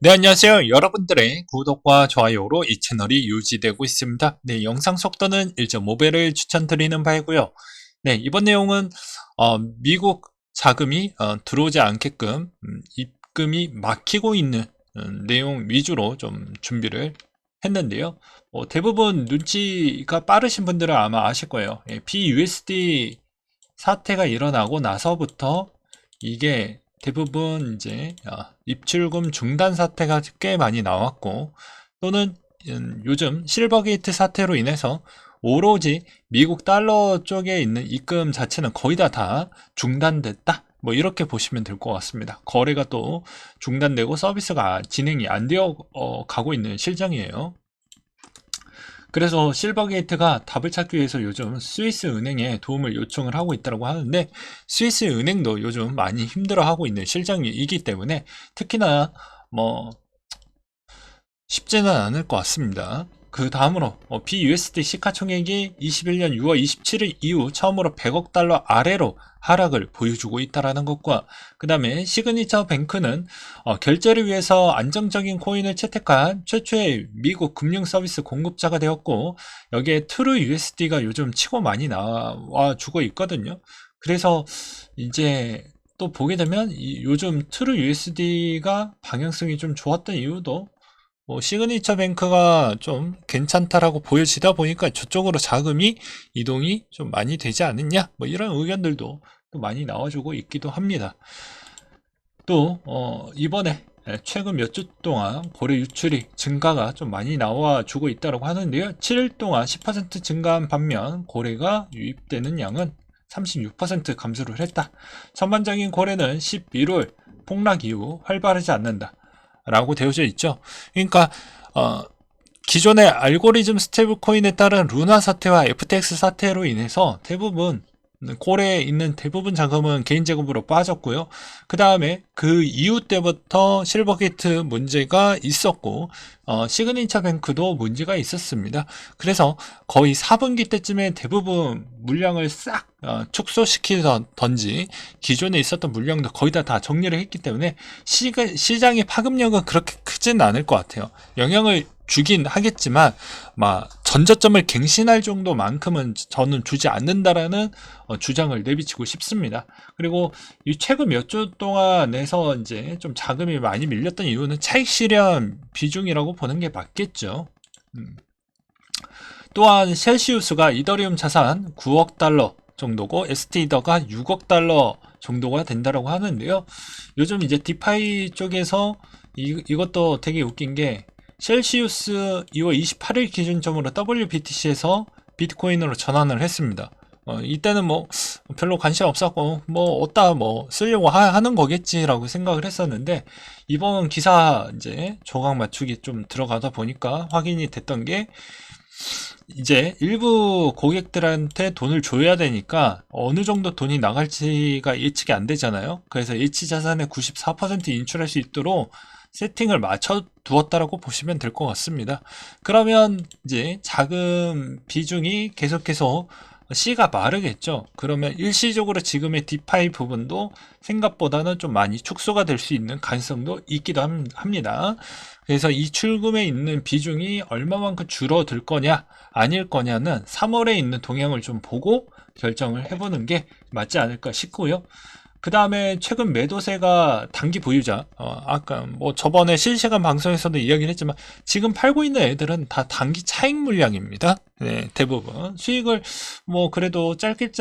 네, 안녕하세요. 여러분들의 구독과 좋아요로 이 채널이 유지되고 있습니다. 네, 영상 속도는 1.5배를 추천드리는 바이고요. 네, 이번 내용은 미국 자금이 들어오지 않게끔 입금이 막히고 있는 내용 위주로 좀 준비를 했는데요. 대부분 눈치가 빠르신 분들은 아마 아실 거예요. BUSD 사태가 일어나고 나서부터 이게 대부분 이제 입출금 중단 사태가 꽤 많이 나왔고, 또는 요즘 실버게이트 사태로 인해서 오로지 미국 달러 쪽에 있는 입금 자체는 거의 다 중단됐다, 뭐 이렇게 보시면 될 것 같습니다. 거래가 또 중단되고 서비스가 진행이 안 되어 가고 있는 실정이에요. 그래서 실버게이트가 답을 찾기 위해서 요즘 스위스 은행에 도움을 요청을 하고 있다고 하는데, 스위스 은행도 요즘 많이 힘들어하고 있는 실정이기 때문에 특히나 뭐 쉽지는 않을 것 같습니다. 그 다음으로 BUSD 시가총액이 21년 6월 27일 이후 처음으로 100억 달러 아래로 하락을 보여주고 있다는 것과, 그 다음에 시그니처 뱅크는 결제를 위해서 안정적인 코인을 채택한 최초의 미국 금융 서비스 공급자가 되었고, 여기에 트루 USD가 요즘 치고 많이 나와 주고 있거든요. 그래서 이제 또 보게 되면 요즘 트루 USD가 방향성이 좀 좋았던 이유도 시그니처 뱅크가 좀 괜찮다라고 보여지다 보니까 저쪽으로 자금이 이동이 좀 많이 되지 않느냐, 뭐 이런 의견들도 또 많이 나와주고 있기도 합니다. 또 이번에 최근 몇 주 동안 거래 유출이 증가가 좀 많이 나와주고 있다고 하는데요. 7일 동안 10% 증가한 반면 거래가 유입되는 양은 36% 감소를 했다. 전반적인 거래는 11월 폭락 이후 활발하지 않는다 라고 되어져 있죠. 그러니까 기존의 알고리즘 스테이블 코인에 따른 루나 사태와 FTX 사태로 인해서 대부분 콜에 있는 대부분 자금은 개인 제금으로 빠졌고요. 그 다음에 그 이후 때부터 실버게이트 문제가 있었고, 시그니처 뱅크도 문제가 있었습니다. 그래서 거의 4분기 때쯤에 대부분 물량을 싹 축소시키던지 기존에 있었던 물량도 거의 다 정리를 했기 때문에 시장의 파급력은 그렇게 크진 않을 것 같아요. 영향을 주긴 하겠지만 막 전저점을 갱신할 정도만큼은 저는 주지 않는다라는 주장을 내비치고 싶습니다. 그리고 이 최근 몇 주 동안에서 이제 좀 자금이 많이 밀렸던 이유는 차익 실현 비중이라고 보는 게 맞겠죠. 또한 셀시우스가 이더리움 자산 9억 달러 정도고 ST더가 6억 달러 정도가 된다고 하는데요. 요즘 이제 디파이 쪽에서 이것도 되게 웃긴 게, 셀시우스 2월 28일 기준점으로 WBTC에서 비트코인으로 전환을 했습니다. 이때는 뭐 별로 관심 없었고 뭐 어디다 뭐 쓰려고 하는 거겠지라고 생각을 했었는데, 이번 기사 이제 조각 맞추기 좀 들어가다 보니까 확인이 됐던 게, 이제 일부 고객들한테 돈을 줘야 되니까 어느 정도 돈이 나갈지가 예측이 안 되잖아요. 그래서 예치 자산의 94% 인출할 수 있도록 세팅을 맞춰 두었다라고 보시면 될 것 같습니다. 그러면 이제 자금 비중이 계속해서 C가 마르겠죠. 그러면 일시적으로 지금의 디파이 부분도 생각보다는 좀 많이 축소가 될 수 있는 가능성도 있기도 합니다. 그래서 이 출금에 있는 비중이 얼마만큼 줄어들 거냐 아닐 거냐는 3월에 있는 동향을 좀 보고 결정을 해보는 게 맞지 않을까 싶고요. 그 다음에 최근 매도세가 단기 보유자, 아까 뭐 저번에 실시간 방송에서도 이야기를 했지만 지금 팔고 있는 애들은 다 단기 차익 물량입니다. 네, 대부분 수익을 뭐 그래도 짧게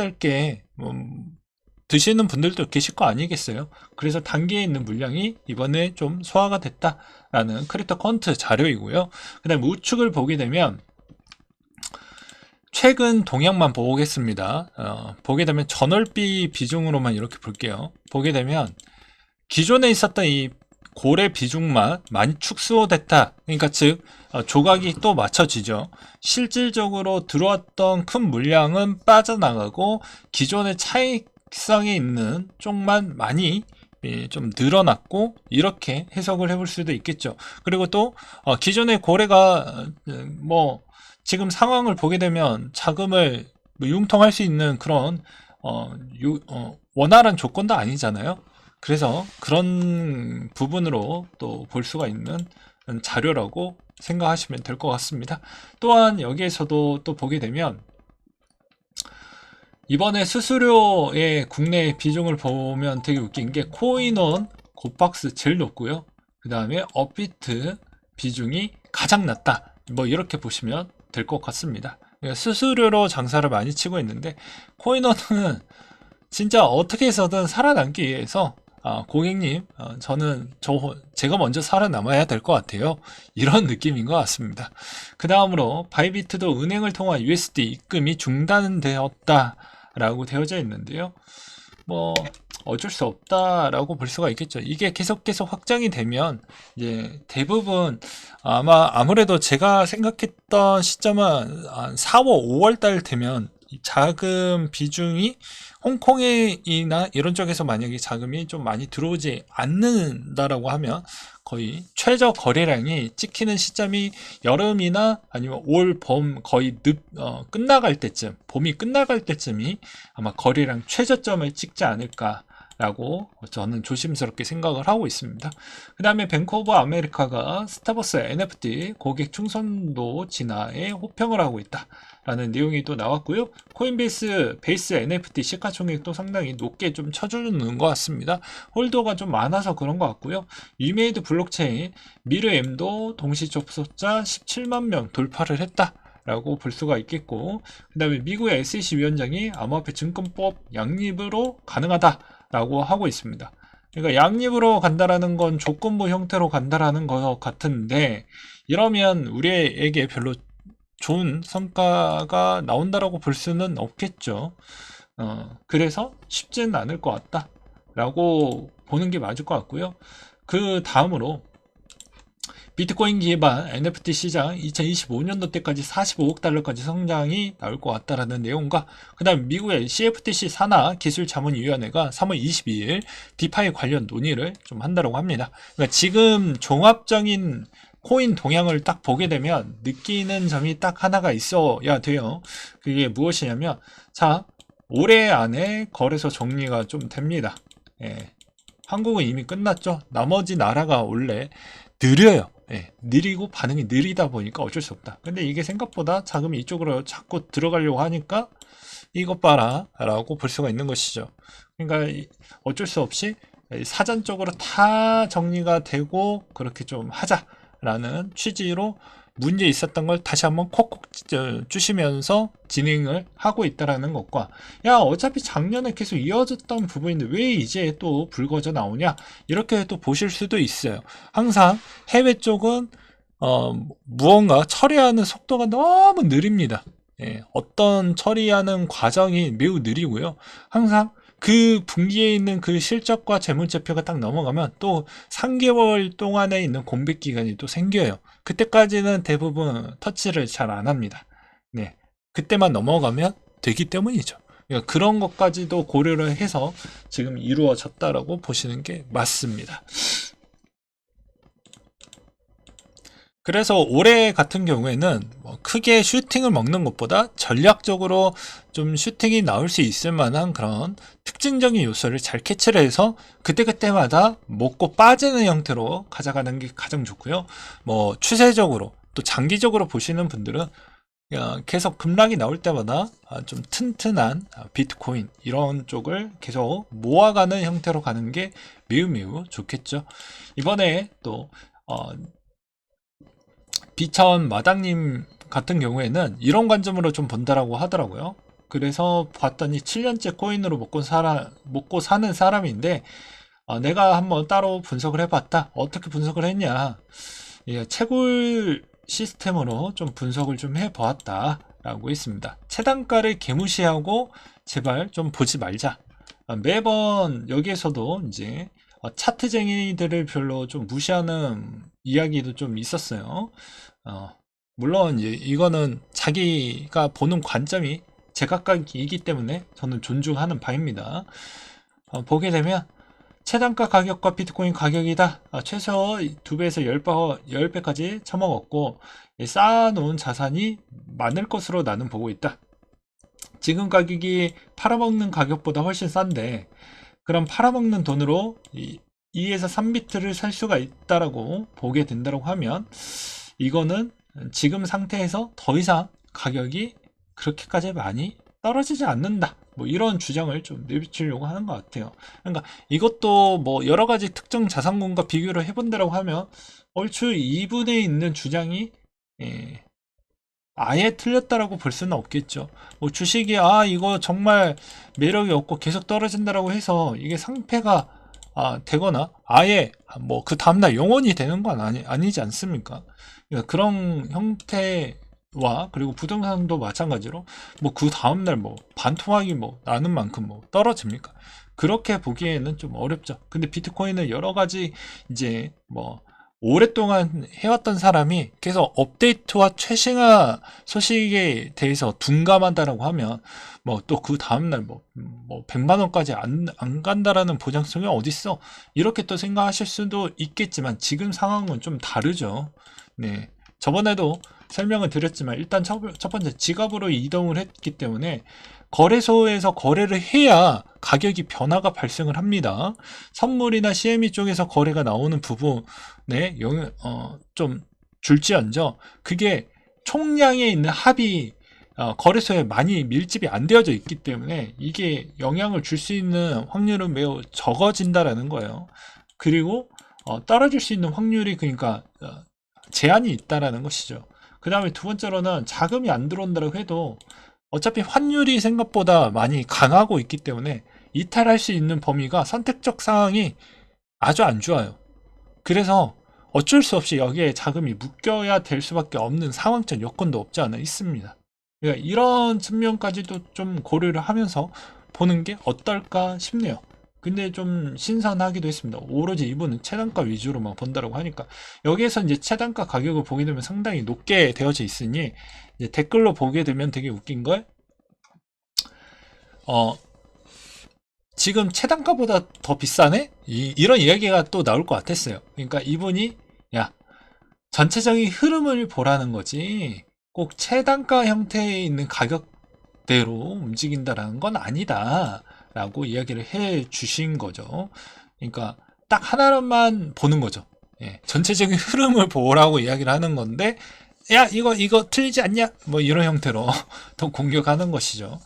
드시는 분들도 계실 거 아니겠어요? 그래서 단기에 있는 물량이 이번에 좀 소화가 됐다라는 크립토 퀀트 자료이고요. 그 다음 우측을 보게 되면 최근 동향만 보겠습니다. 보게 되면 전월비 비중으로만 이렇게 볼게요. 보게 되면 기존에 있었던 이 고래 비중만 많이 축소됐다. 그러니까 즉 조각이 또 맞춰지죠. 실질적으로 들어왔던 큰 물량은 빠져나가고 기존의 차익성이 있는 쪽만 많이 좀 늘어났고, 이렇게 해석을 해볼 수도 있겠죠. 그리고 또 기존의 고래가 뭐 지금 상황을 보게 되면 자금을 융통할 수 있는 그런 원활한 조건도 아니잖아요. 그래서 그런 부분으로 또 볼 수가 있는 자료라고 생각하시면 될 것 같습니다. 또한 여기에서도 또 보게 되면 이번에 수수료의 국내 비중을 보면 되게 웃긴 게 코인원, 곱박스 제일 높고요. 그 다음에 업비트 비중이 가장 낮다. 뭐 이렇게 보시면 될 것 같습니다. 수수료로 장사를 많이 치고 있는데 코인원은 진짜 어떻게 해서든 살아남기 위해서 고객님, 저는 제가 먼저 살아남아야 될 것 같아요. 이런 느낌인 것 같습니다. 그 다음으로 바이비트도 은행을 통한 USD 입금이 중단되었다 라고 되어져 있는데요. 뭐 어쩔 수 없다라고 볼 수가 있겠죠. 이게 계속 확장이 되면 이제 대부분 아무래도 제가 생각했던 시점은 한 4월, 5월 달 되면 자금 비중이 홍콩이나 이런 쪽에서 만약에 자금이 좀 많이 들어오지 않는다라고 하면 거의 최저 거래량이 찍히는 시점이 여름이나 아니면 올 봄 거의 끝나갈 때쯤, 봄이 끝나갈 때쯤이 아마 거래량 최저점을 찍지 않을까 라고 저는 조심스럽게 생각을 하고 있습니다. 그 다음에 뱅크 오브 아메리카가 스타벅스 NFT 고객 충성도 진화에 호평을 하고 있다 라는 내용이 또 나왔고요. 코인베이스 베이스 NFT 시가총액도 상당히 높게 좀 쳐주는 것 같습니다. 홀더가 좀 많아서 그런 것 같고요. 이메이드 블록체인 미르엠도 동시 접속자 17만 명 돌파를 했다 라고 볼 수가 있겠고, 그 다음에 미국의 SEC 위원장이 암호화폐 증권법 양립으로 가능하다 라고 하고 있습니다. 그러니까 양립으로 간다라는 건 조건부 형태로 간다라는 것 같은데, 이러면 우리에게 별로 좋은 성과가 나온다라고 볼 수는 없겠죠. 그래서 쉽지는 않을 것 같다 라고 보는 게 맞을 것 같고요. 그 다음으로 비트코인 기반 NFT 시장 2025년도 때까지 45억 달러까지 성장이 나올 것 같다라는 내용과, 그 다음 미국의 CFTC 산하 기술자문위원회가 3월 22일 디파이 관련 논의를 좀 한다고 합니다. 그러니까 지금 종합적인 코인 동향을 딱 보게 되면 느끼는 점이 딱 하나가 있어야 돼요. 그게 무엇이냐면, 자, 올해 안에 거래소 정리가 좀 됩니다. 예. 한국은 이미 끝났죠. 나머지 나라가 원래 느려요. 예, 느리고 반응이 느리다 보니까 어쩔 수 없다. 근데 이게 생각보다 자금이 이쪽으로 자꾸 들어가려고 하니까 이것 봐라 라고 볼 수가 있는 것이죠. 그러니까 어쩔 수 없이 사전적으로 다 정리가 되고 그렇게 좀 하자라는 취지로 문제 있었던 걸 다시 한번 콕콕 주시면서 진행을 하고 있다라는 것과, 야 어차피 작년에 계속 이어졌던 부분인데 왜 이제 또 불거져 나오냐, 이렇게 또 보실 수도 있어요. 항상 해외 쪽은 무언가 처리하는 속도가 너무 느립니다. 예, 어떤 처리하는 과정이 매우 느리고요. 항상 그 분기에 있는 그 실적과 재무제표가 딱 넘어가면 또 3개월 동안에 있는 공백 기간이 또 생겨요. 그때까지는 대부분 터치를 잘 안 합니다. 네, 그때만 넘어가면 되기 때문이죠. 그러니까 그런 것까지도 고려를 해서 지금 이루어졌다라고 보시는 게 맞습니다. 그래서 올해 같은 경우에는 크게 슈팅을 먹는 것보다 전략적으로 좀 슈팅이 나올 수 있을 만한 그런 특징적인 요소를 잘 캐치를 해서 그때그때마다 먹고 빠지는 형태로 가져가는 게 가장 좋고요. 뭐 추세적으로 또 장기적으로 보시는 분들은 계속 급락이 나올 때마다 좀 튼튼한 비트코인 이런 쪽을 계속 모아가는 형태로 가는 게 매우 좋겠죠. 이번에 또 비천 마당님 같은 경우에는 이런 관점으로 좀 본다라고 하더라고요. 그래서 봤더니 7년째 코인으로 먹고 사는 사람인데, 내가 한번 따로 분석을 해봤다. 어떻게 분석을 했냐? 예, 채굴 시스템으로 좀 분석을 좀 해보았다 라고 했습니다. 채단가를 개무시하고 제발 좀 보지 말자. 매번 여기에서도 이제 차트쟁이들을 별로 좀 무시하는 이야기도 좀 있었어요. 물론 이거는 자기가 보는 관점이 제각각이기 때문에 저는 존중하는 바입니다. 보게 되면 최단가 가격과 비트코인 가격이다. 최소 2배에서 10배까지 처먹었고 쌓아놓은 자산이 많을 것으로 나는 보고 있다. 지금 가격이 팔아먹는 가격보다 훨씬 싼데 그럼 팔아먹는 돈으로 2에서 3비트를 살 수가 있다라고 보게 된다고 하면 이거는 지금 상태에서 더 이상 가격이 그렇게까지 많이 떨어지지 않는다. 뭐 이런 주장을 좀 내비치려고 하는 것 같아요. 그러니까 이것도 뭐 여러 가지 특정 자산군과 비교를 해본다라고 하면 얼추 2분에 있는 주장이 아예 틀렸다라고 볼 수는 없겠죠. 뭐 주식이 이거 정말 매력이 없고 계속 떨어진다라고 해서 이게 상패가 되거나 아예 뭐 그 다음날 영원히 되는 건 아니지 않습니까? 그러니까 그런 형태와 그리고 부동산도 마찬가지로 뭐 그 다음날 뭐 반토막이 뭐 나는 만큼 뭐 떨어집니까? 그렇게 보기에는 좀 어렵죠. 근데 비트코인은 여러 가지 이제 뭐 오랫동안 해왔던 사람이 계속 업데이트와 최신화 소식에 대해서 둔감하다라고 하면 뭐 또 그 다음날 뭐 100만 원까지 안 간다라는 보장성이 어딨어? 이렇게 또 생각하실 수도 있겠지만 지금 상황은 좀 다르죠. 네. 저번에도 설명을 드렸지만 일단 첫 번째 지갑으로 이동을 했기 때문에 거래소에서 거래를 해야 가격이 변화가 발생을 합니다. 선물이나 CME 쪽에서 거래가 나오는 부분에 좀 줄지언정 그게 총량에 있는 합이 거래소에 많이 밀집이 안 되어져 있기 때문에 이게 영향을 줄 수 있는 확률은 매우 적어진다라는 거예요. 그리고 떨어질 수 있는 확률이 그러니까 제한이 있다라는 것이죠. 그 다음에 두 번째로는 자금이 안 들어온다고 해도 어차피 환율이 생각보다 많이 강하고 있기 때문에 이탈할 수 있는 범위가 선택적 상황이 아주 안 좋아요. 그래서 어쩔 수 없이 여기에 자금이 묶여야 될 수밖에 없는 상황적 여건도 없지 않아 있습니다. 그러니까 이런 측면까지도 좀 고려를 하면서 보는 게 어떨까 싶네요. 근데 좀 신선하기도 했습니다. 오로지 이분은 최단가 위주로만 본다라고 하니까 여기에서 이제 최단가 가격을 보게 되면 상당히 높게 되어져 있으니 이제 댓글로 보게 되면 되게 웃긴 걸 지금 최단가보다 더 비싸네? 이런 이야기가 또 나올 것 같았어요. 그러니까 이분이 야 전체적인 흐름을 보라는 거지 꼭 최단가 형태에 있는 가격대로 움직인다라는 건 아니다 라고 이야기를 해 주신 거죠. 그러니까 딱 하나만 보는 거죠. 예, 전체적인 흐름을 보라고 이야기를 하는 건데 야 이거 틀리지 않냐? 뭐 이런 형태로 더 공격하는 것이죠.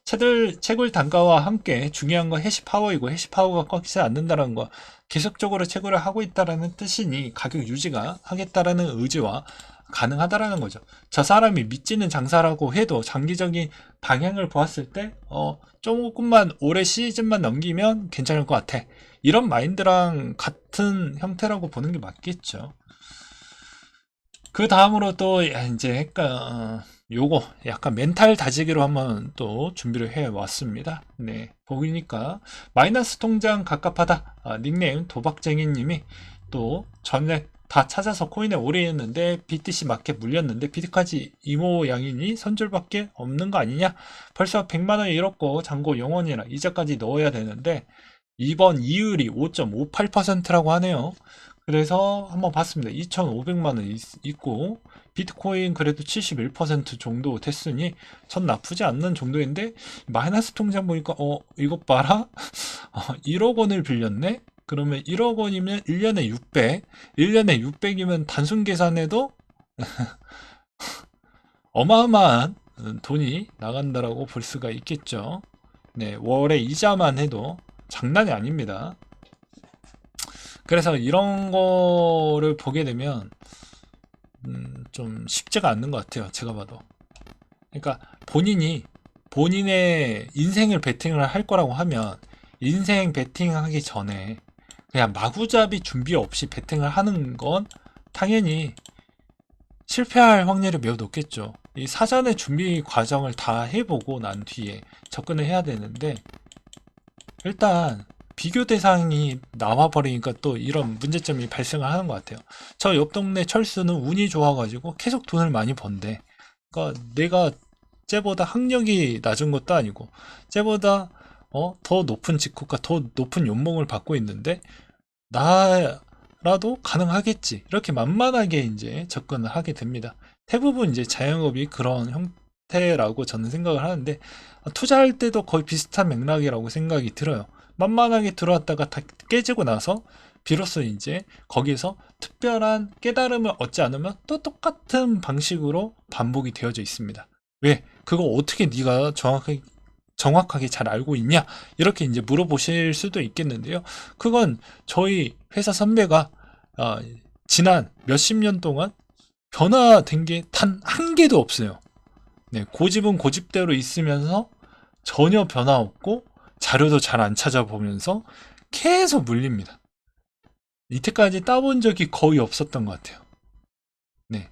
채굴 단가와 함께 중요한 건 해시 파워이고 해시 파워가 꺾이지 않는다는 거 계속적으로 채굴을 하고 있다라는 뜻이니 가격 유지가 하겠다라는 의지와 가능하다라는 거죠. 저 사람이 믿지는 장사라고 해도 장기적인 방향을 보았을 때 조금만 오래 시즌만 넘기면 괜찮을 것 같아. 이런 마인드랑 같은 형태라고 보는 게 맞겠죠. 그 다음으로 또 이제 요거 약간 멘탈 다지기로 한번 또 준비를 해 왔습니다. 네, 보니까 마이너스 통장 갑갑하다. 닉네임 도박쟁이님이 또 전에 다 찾아서 코인에 오래 했는데 BTC 마켓 물렸는데 비트까지 이모 양이니 손절밖에 없는 거 아니냐? 벌써 100만원 잃었고 잔고 영원이라 이자까지 넣어야 되는데 이번 이율이 5.58%라고 하네요. 그래서 한번 봤습니다. 2,500만원 있고 비트코인 그래도 71% 정도 됐으니 전 나쁘지 않는 정도인데 마이너스 통장 보니까 이것 봐라 1억 원을 빌렸네. 그러면 1억 원이면 1년에 600이면 단순 계산해도 어마어마한 돈이 나간다라고 볼 수가 있겠죠. 네, 월에 이자만 해도 장난이 아닙니다. 그래서 이런 거를 보게 되면 좀 쉽지가 않는 것 같아요. 제가 봐도. 그러니까 본인의 인생을 베팅을 할 거라고 하면 인생 베팅하기 전에 그냥 마구잡이 준비 없이 베팅을 하는 건 당연히 실패할 확률이 매우 높겠죠. 이 사전에 준비 과정을 다 해보고 난 뒤에 접근을 해야 되는데 일단 비교 대상이 나와버리니까 또 이런 문제점이 발생을 하는 것 같아요. 저 옆 동네 철수는 운이 좋아가지고 계속 돈을 많이 번대. 그러니까 내가 쟤보다 학력이 낮은 것도 아니고 쟤보다 더 높은 직급과 더 높은 연봉을 받고 있는데 나라도 가능하겠지 이렇게 만만하게 이제 접근을 하게 됩니다. 대부분 이제 자영업이 그런 형태라고 저는 생각을 하는데 투자할 때도 거의 비슷한 맥락이라고 생각이 들어요. 만만하게 들어왔다가 다 깨지고 나서 비로소 이제 거기에서 특별한 깨달음을 얻지 않으면 또 똑같은 방식으로 반복이 되어져 있습니다. 왜? 그거 어떻게 네가 정확하게 잘 알고 있냐? 이렇게 이제 물어보실 수도 있겠는데요. 그건 저희 회사 선배가 지난 몇십 년 동안 변화된 게 단 한 개도 없어요. 네, 고집은 고집대로 있으면서 전혀 변화 없고 자료도 잘 안 찾아보면서 계속 물립니다. 이때까지 따본 적이 거의 없었던 것 같아요. 네.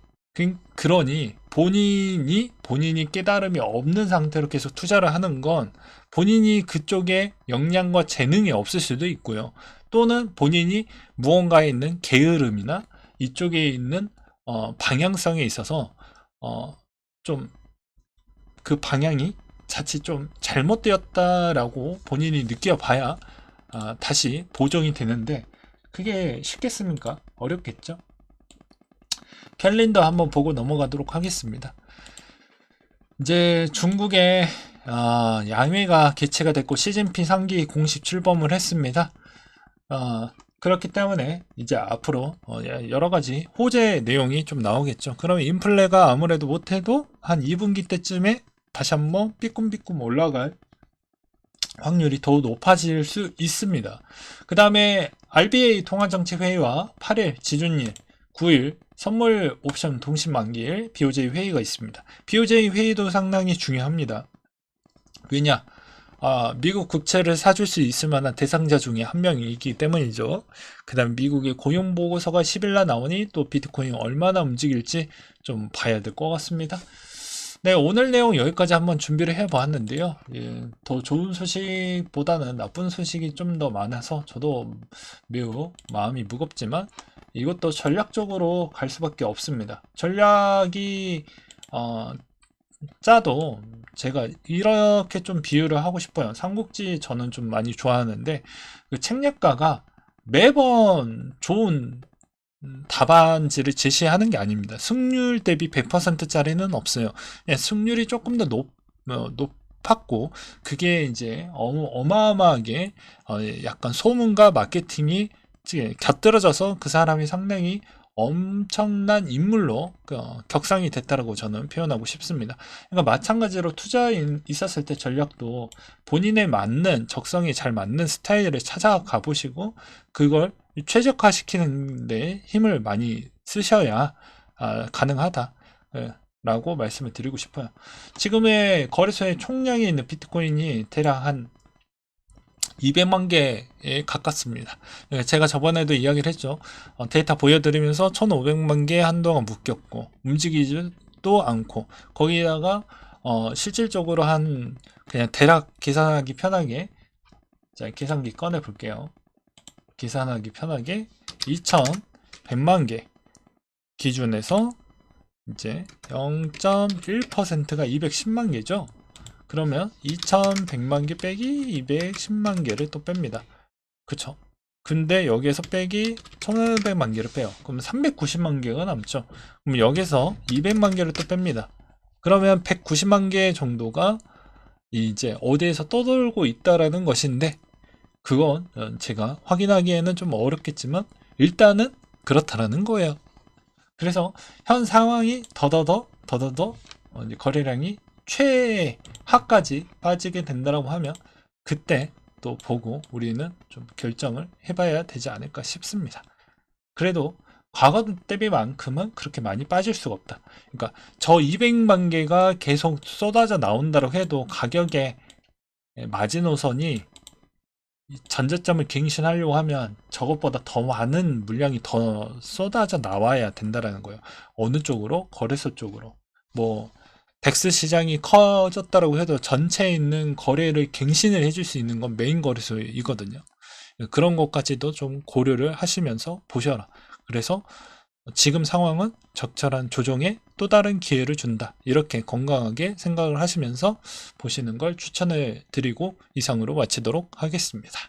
그러니 본인이 깨달음이 없는 상태로 계속 투자를 하는 건 본인이 그쪽에 역량과 재능이 없을 수도 있고요. 또는 본인이 무언가에 있는 게으름이나 이쪽에 있는 방향성에 있어서 좀 그 방향이 자칫 좀 잘못되었다라고 본인이 느껴봐야 다시 보정이 되는데 그게 쉽겠습니까? 어렵겠죠? 캘린더 한번 보고 넘어가도록 하겠습니다. 이제 중국에 양회가 개최가 됐고 시진핑 3기 공식 출범을 했습니다. 그렇기 때문에 이제 앞으로 여러가지 호재 내용이 좀 나오겠죠. 그러면 인플레가 아무래도 못해도 한 2분기 때쯤에 다시 한번 삐꿈삐꿈 올라갈 확률이 더 높아질 수 있습니다. 그 다음에 RBA 통화정책회의와 8일 지준일, 9일 선물 옵션 동시 만기일 BOJ 회의가 있습니다. BOJ 회의도 상당히 중요합니다. 왜냐? 미국 국채를 사줄 수 있을 만한 대상자 중에 한 명이기 때문이죠. 그 다음 미국의 고용보고서가 10일날 나오니 또 비트코인 얼마나 움직일지 좀 봐야 될 것 같습니다. 네, 오늘 내용 여기까지 한번 준비를 해보았는데요. 더 좋은 소식보다는 나쁜 소식이 좀 더 많아서 저도 매우 마음이 무겁지만 이것도 전략적으로 갈 수밖에 없습니다. 전략이 짜도 제가 이렇게 좀 비유를 하고 싶어요. 삼국지 저는 좀 많이 좋아하는데 그 책략가가 매번 좋은 답안지를 제시하는 게 아닙니다. 승률 대비 100%짜리는 없어요. 승률이 조금 더 높았고 그게 이제 어마어마하게 약간 소문과 마케팅이 곁들여져서 그 사람이 상당히 엄청난 인물로 격상이 됐다라고 저는 표현하고 싶습니다. 그러니까 마찬가지로 투자에 있었을 때 전략도 본인에 맞는 적성에 잘 맞는 스타일을 찾아가 보시고 그걸 최적화시키는 데 힘을 많이 쓰셔야 가능하다 라고 말씀을 드리고 싶어요. 지금의 거래소에 총량이 있는 비트코인이 대략 한 200만 개에 가깝습니다. 제가 저번에도 이야기를 했죠. 데이터 보여드리면서 1500만 개 한동안 묶였고 움직이지도 않고 거기다가 실질적으로 한 그냥 대략 계산하기 편하게 자 계산기 꺼내 볼게요. 계산하기 편하게 2100만 개 기준에서 이제 0.1%가 210만 개죠. 그러면 2100만 개 빼기 210만 개를 또 뺍니다. 그쵸? 근데 여기에서 빼기 1500만 개를 빼요. 그럼 390만 개가 남죠. 그럼 여기서 200만 개를 또 뺍니다. 그러면 190만 개 정도가 이제 어디에서 떠돌고 있다라는 것인데 그건 제가 확인하기에는 좀 어렵겠지만 일단은 그렇다라는 거예요. 그래서 현 상황이 더더더 거래량이 최하까지 빠지게 된다고 하면 그때 또 보고 우리는 좀 결정을 해봐야 되지 않을까 싶습니다. 그래도 과거 대비만큼은 그렇게 많이 빠질 수가 없다. 그러니까 저 200만 개가 계속 쏟아져 나온다고 해도 가격의 마지노선이 전저점을 갱신하려고 하면 저것보다 더 많은 물량이 더 쏟아져 나와야 된다라는 거예요. 어느 쪽으로? 거래소 쪽으로. 뭐 덱스 시장이 커졌다라고 해도 전체에 있는 거래를 갱신을 해줄 수 있는 건 메인 거래소이거든요. 그런 것까지도 좀 고려를 하시면서 보셔라. 그래서 지금 상황은 적절한 조정에 또 다른 기회를 준다. 이렇게 건강하게 생각을 하시면서 보시는 걸 추천을 드리고 이상으로 마치도록 하겠습니다.